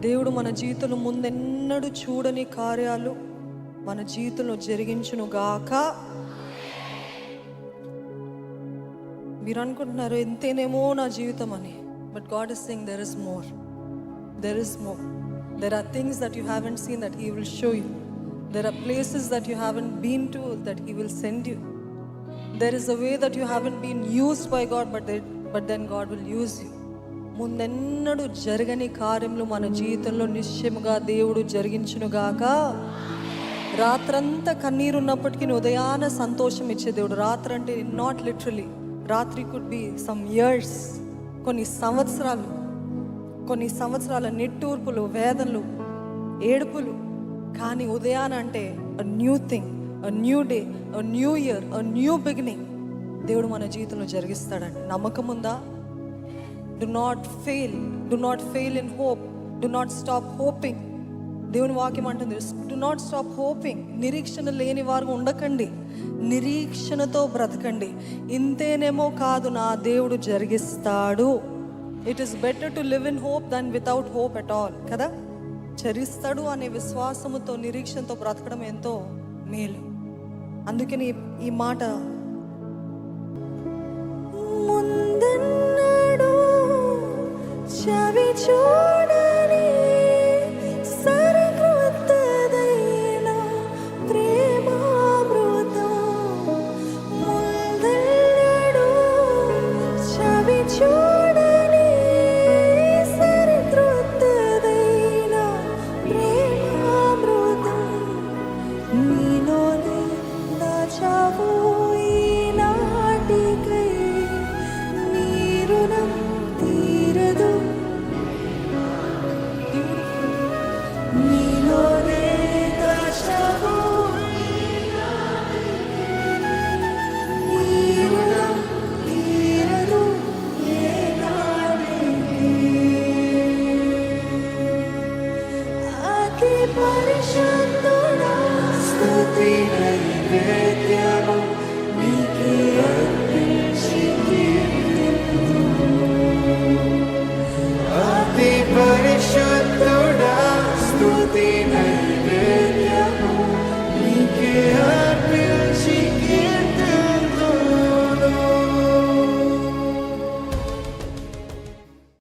దేవుడు మన జీవితంలో ముందెన్నడూ చూడని కార్యాలు మన జీవితంలో జరిగించును గాక. మీరు అనుకుంటున్నారు ఎంతేనేమో నా జీవితం అని, but God is saying there is more. There is more. There are things that you haven't seen that he will show you. There are places that you haven't been to that he will send you. There is a way that you haven't been used by God, but then God will use you. ముందెన్నడూ జరగని కార్యములు మన జీవితంలో నిశ్చయముగా దేవుడు జరిగించునుగాక. రాత్రంతా కన్నీరు ఉన్నప్పటికీ ఉదయాన సంతోషం ఇచ్చే దేవుడు. రాత్రి అంటే నాట్ లిటరలీ, రాత్రి కుడ్ బి సమ్ ఇయర్స్, కొన్ని సంవత్సరాల నిట్టూర్పులు, వేదనలు, ఏడుపులు. కానీ ఉదయాన అంటే a new thing, a new day, a new year, a new beginning దేవుడు మన జీవితంలో జరిగిస్తాడండి. నమ్మకం ఉందా? Do not fail in hope. Do not stop hoping. దేవుని వాక్యం అంటుంది, do not stop hoping. నిరీక్షణ లేని వారు ఉండకండి, నిరీక్షణతో బ్రతకండి. ఇంతేనేమో కాదు, నా దేవుడు జరిగిస్తాడు. It is better to live in hope than without hope at all కదా. చరిస్తాడు అనే విశ్వాసముతో, నిరీక్షణతో బ్రతకడం ఎంతో మేలు. అందుకని ఈ మాట, చవి చూడని సరికొత్తదైన ప్రేమామృతం ముందెన్నడూ, చవి చూడని సరికొత్తదైన ప్రేమామృతం నీలోనే దాచావు ఈనాటికై, నీ రుణం తీరదు. పరిశుద్ధుడా స్తుతి నైవేద్యం